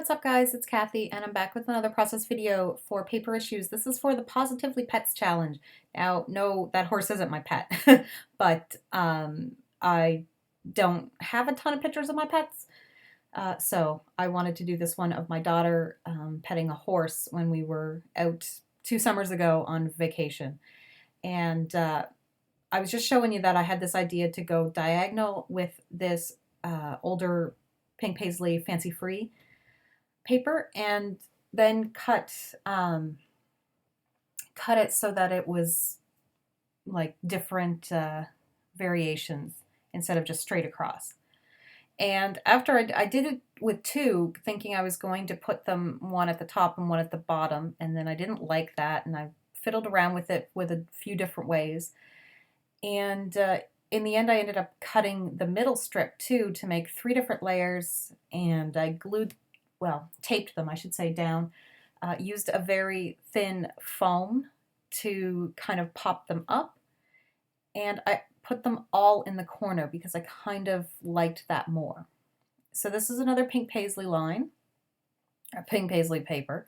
what's up guys, it's Kathy and I'm back with another process video for paper issues. This is for the Positively Pets challenge. Now, no, that horse isn't my pet, but I don't have a ton of pictures of my pets. So I wanted to do this one of my daughter petting a horse when we were out 2 summers ago on vacation. And I was just showing you that I had this idea to go diagonal with this older pink paisley fancy free paper and then cut it so that it was like different variations instead of just straight across. And after I did it with two, thinking I was going to put them one at the top and one at the bottom, and then I didn't like that, and I fiddled around with it with a few different ways. And in the end, I ended up cutting the middle strip too to make 3 different layers, and I taped them, I should say, down. Used a very thin foam to kind of pop them up, and I put them all in the corner because I kind of liked that more. So this is another pink paisley line, or pink paisley paper,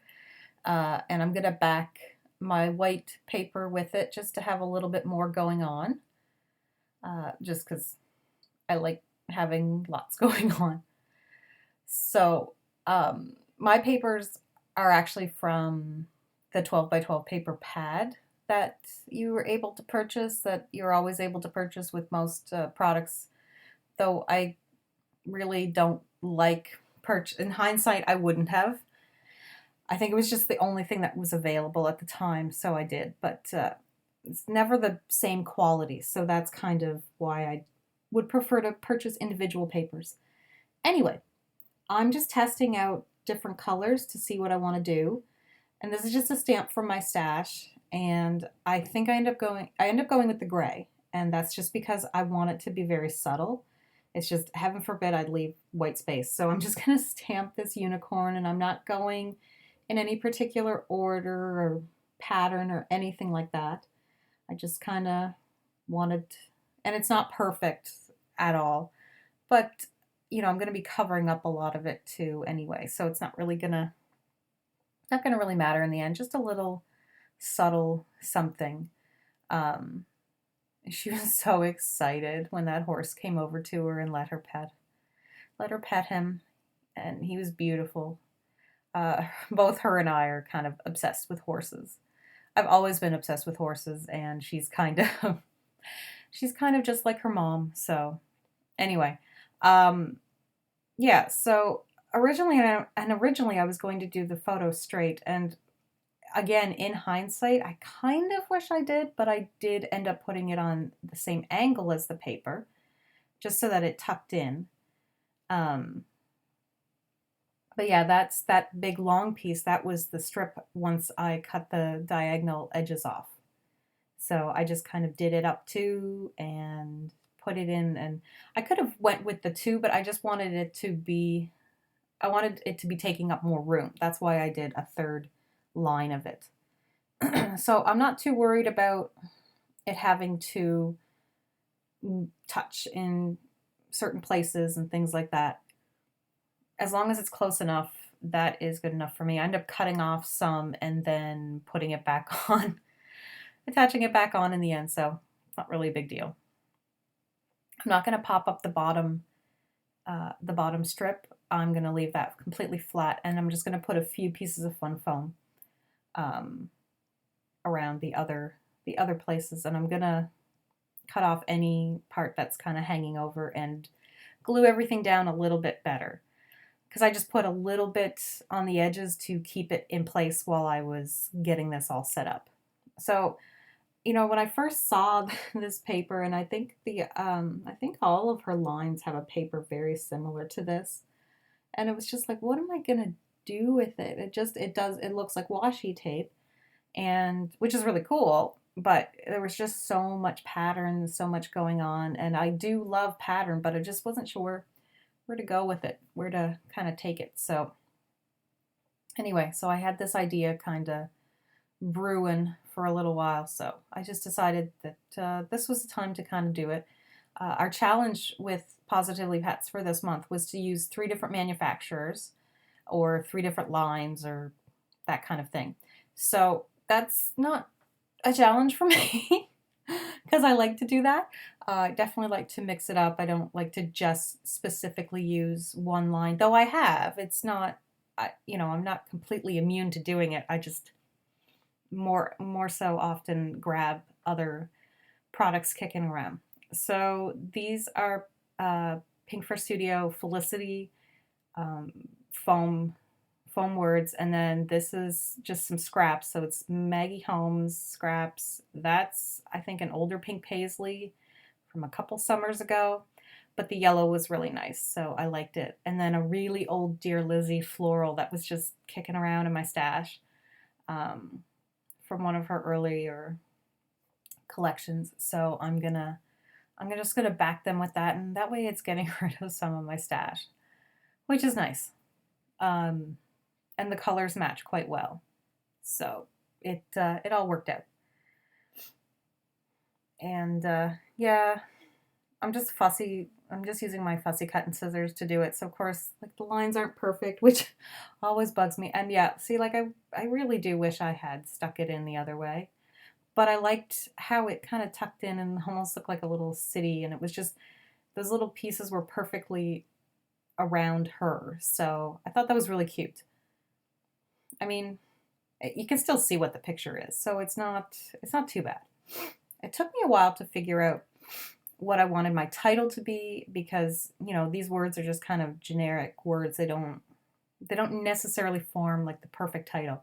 and I'm gonna back my white paper with it just to have a little bit more going on, just because I like having lots going on. So my papers are actually from the 12 by 12 paper pad that you were able to purchase, that you're always able to purchase with most products, though I really don't like in hindsight, I wouldn't have. I think it was just the only thing that was available at the time, so I did, but it's never the same quality, so that's kind of why I would prefer to purchase individual papers. Anyway, I'm just testing out different colors to see what I want to do. And this is just a stamp from my stash, and I think I end up going with the gray, and that's just because I want it to be very subtle. It's just, heaven forbid I'd leave white space. So I'm just going to stamp this unicorn, and I'm not going in any particular order or pattern or anything like that. I just kind of wanted, and it's not perfect at all, but I'm going to be covering up a lot of it too anyway, so it's not gonna really matter in the end. Just a little subtle something. She was so excited when that horse came over to her and let her pet him, and he was beautiful. Both her and I are kind of obsessed with horses. I've always been obsessed with horses, and she's kind of she's kind of just like her mom. So anyway, yeah. So originally I was going to do the photo straight, and again, in hindsight, I kind of wish I did, but I did end up putting it on the same angle as the paper, just so that it tucked in. But yeah, that's that big long piece. That was the strip once I cut the diagonal edges off. So I just kind of did it up too and put it in, and I could have went with the two, but I just wanted it to be, taking up more room. That's why I did a third line of it. So I'm not too worried about it having to touch in certain places and things like that. As long as it's close enough, that is good enough for me. I end up cutting off some and then putting it back on, attaching it back on in the end, so it's not really a big deal. I'm not going to pop up the bottom strip. I'm going to leave that completely flat, and I'm just going to put a few pieces of fun foam around the other places, and I'm going to cut off any part that's kind of hanging over and glue everything down a little bit better, because I just put a little bit on the edges to keep it in place while I was getting this all set up. So when I first saw this paper, and I think all of her lines have a paper very similar to this, and it was just like, what am I gonna do with it? It looks like washi tape, and which is really cool, but there was just so much pattern, so much going on, and I do love pattern, but I just wasn't sure where to go with it, where to kind of take it. So anyway, so I had this idea kind of brewing for a little while, so I just decided that this was the time to kind of do it. Our challenge with Positively Pets for this month was to use 3 different manufacturers, or 3 different lines or that kind of thing. So that's not a challenge for me because I like to do that. I definitely like to mix it up. I don't like to just specifically use one line, though I have. It's not, I'm not completely immune to doing it. I just more so often grab other products kicking around. So these are Pink Fur Studio Felicity um, foam words, and then this is just some scraps. So it's Maggie Holmes scraps. That's, I think, an older pink paisley from a couple summers ago, but the yellow was really nice, so I liked it. And then a really old Dear Lizzie floral that was just kicking around in my stash um, from one of her earlier collections. So I'm just gonna back them with that, and that way it's getting rid of some of my stash, which is nice. Um, and the colors match quite well. So it all worked out. And yeah, I'm just fussy. I'm just using my fussy cutting scissors to do it. So of course, like the lines aren't perfect, which always bugs me. And yeah, see, like I really do wish I had stuck it in the other way. But I liked how it kind of tucked in and almost looked like a little city, and it was just those little pieces were perfectly around her. So I thought that was really cute. I mean, you can still see what the picture is, so it's not too bad. It took me a while to figure out what I wanted my title to be because, these words are just kind of generic words. They don't necessarily form like the perfect title.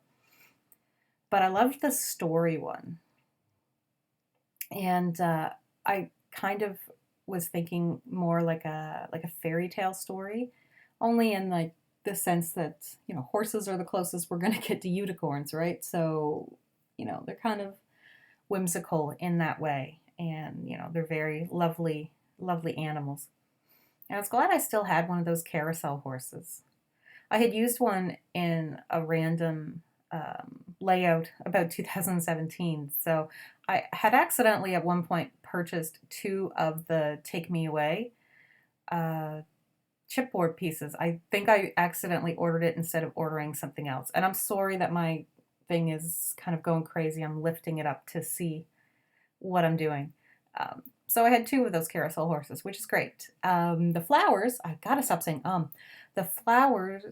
But I loved the story one. And I kind of was thinking more like a fairy tale story, only in like the sense that horses are the closest we're going to get to unicorns, right? So they're kind of whimsical in that way, and they're very lovely, lovely animals. And I was glad I still had one of those carousel horses. I had used one in a random layout about 2017. So I had accidentally at one point purchased two of the Take Me Away uh, chipboard pieces. I think I accidentally ordered it instead of ordering something else. And I'm sorry that my thing is kind of going crazy. I'm lifting it up to see what I'm doing. So I had two of those carousel horses, which is great. The flowers, I gotta stop saying the flowers,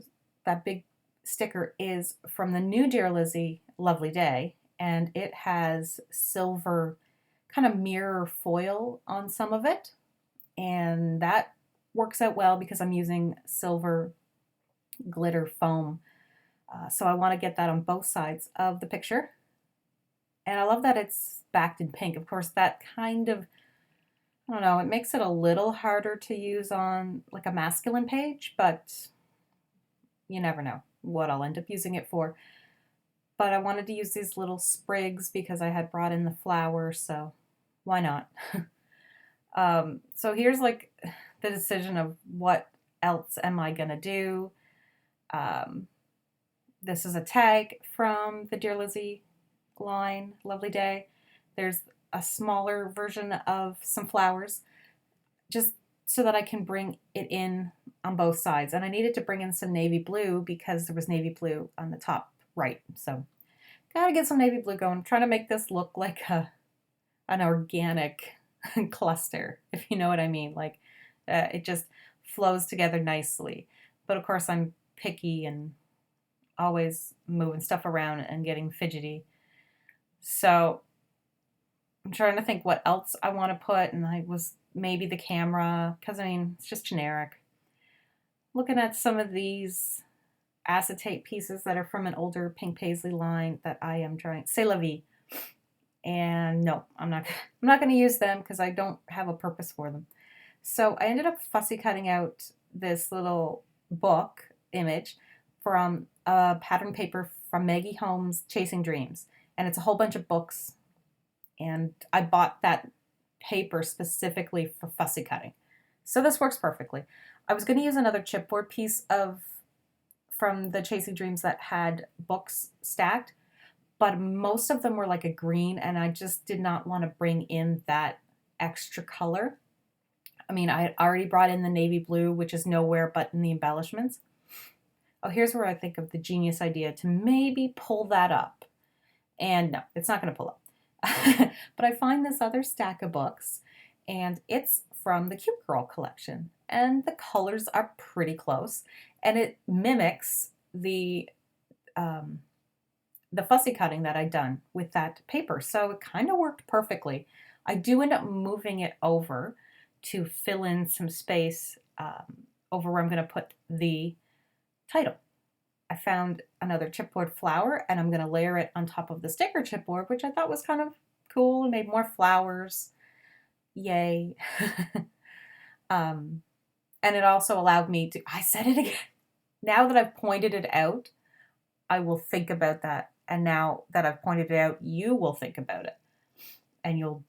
that big sticker is from the new Dear Lizzie Lovely Day, and it has silver kind of mirror foil on some of it, and that works out well because I'm using silver glitter foam. So I want to get that on both sides of the picture. And I love that it's backed in pink. Of course, that kind of, I don't know, it makes it a little harder to use on like a masculine page, but you never know what I'll end up using it for. But I wanted to use these little sprigs because I had brought in the flowers, so why not? So here's like the decision of what else am I gonna do. Um, this is a tag from the Dear Lizzie line, Lovely Day. There's a smaller version of some flowers, just so that I can bring it in on both sides. And I needed to bring in some navy blue because there was navy blue on the top right. So gotta get some navy blue going. I'm trying to make this look like an organic cluster, if you know what I mean. Like it just flows together nicely. But of course, I'm picky and always moving stuff around and getting fidgety. So I'm trying to think what else I want to put, and I was maybe the camera, because I mean, it's just generic. Looking at some of these acetate pieces that are from an older pink paisley line that I am trying, C'est la vie. And no, I'm not going to use them because I don't have a purpose for them. So I ended up fussy cutting out this little book image from a pattern paper from Maggie Holmes' Chasing Dreams. And it's a whole bunch of books. And I bought that paper specifically for fussy cutting. So this works perfectly. I was going to use another chipboard piece from the Chasing Dreams that had books stacked, but most of them were like a green, and I just did not want to bring in that extra color. I mean, I had already brought in the navy blue, which is nowhere but in the embellishments. oh, here's where I think of the genius idea to maybe pull that up. And no, it's not going to pull up. But I find this other stack of books, and it's from the Cute Girl collection. And the colors are pretty close, and it mimics the fussy cutting that I'd done with that paper. So it kind of worked perfectly. I do end up moving it over to fill in some space over where I'm going to put the title. I found another chipboard flower, and I'm going to layer it on top of the sticker chipboard, which I thought was kind of cool, and made more flowers. Yay. And it also allowed me to, I said it again. Now that I've pointed it out, I will think about that. And now that I've pointed it out, you will think about it. And you'll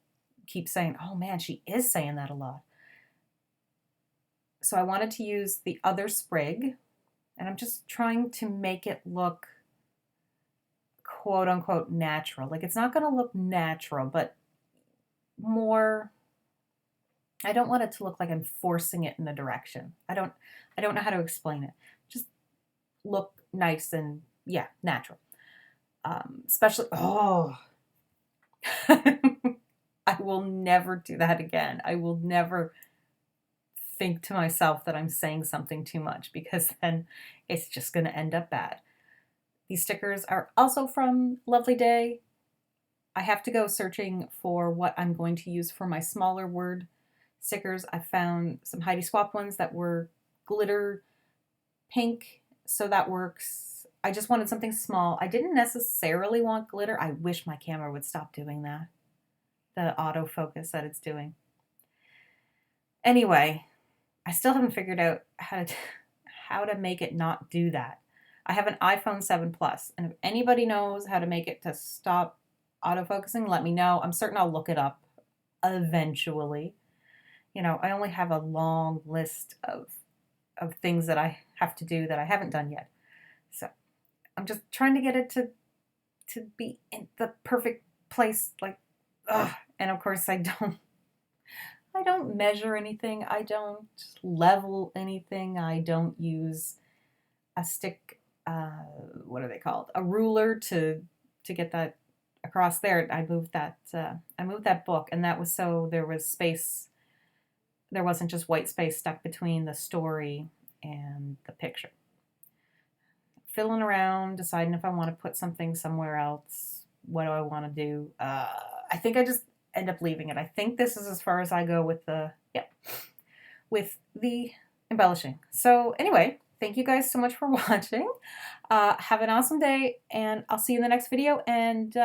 keep saying, oh man, she is saying that a lot. So I wanted to use the other sprig, and I'm just trying to make it look quote unquote natural. Like, it's not going to look natural, but more, I don't want it to look like I'm forcing it in a direction. I don't know how to explain it. Just look nice and, yeah, natural. Especially, oh, I will never do that again. I will never think to myself that I'm saying something too much, because then it's just going to end up bad. These stickers are also from Lovely Day. I have to go searching for what I'm going to use for my smaller word stickers. I found some Heidi Swap ones that were glitter pink, so that works. I just wanted something small. I didn't necessarily want glitter. I wish my camera would stop doing that. The autofocus that it's doing. Anyway, I still haven't figured out how to make it not do that. I have an iPhone 7 Plus, and if anybody knows how to make it to stop autofocusing, let me know. I'm certain I'll look it up eventually. You know, I only have a long list of things that I have to do that I haven't done yet. So I'm just trying to get it to be in the perfect place, like, ugh. And of course I don't measure anything. I don't level anything. I don't use a stick, what are they called? A ruler to get that across there. I moved that book, and that was so there was space. There wasn't just white space stuck between the story and the picture. Filling around, deciding if I want to put something somewhere else. What do I want to do? I think I just end up leaving it. I think this is as far as I go with the embellishing. So anyway, thank you guys so much for watching. Have an awesome day, and I'll see you in the next video. And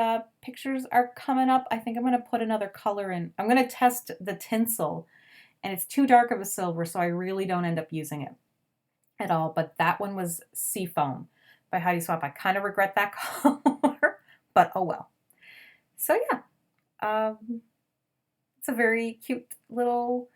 pictures are coming up. I think I'm going to put another color in. I'm going to test the tinsel, and it's too dark of a silver, so I really don't end up using it at all. But that one was Seafoam by Heidi Swap. I kind of regret that color, but oh well. So yeah, it's a very cute little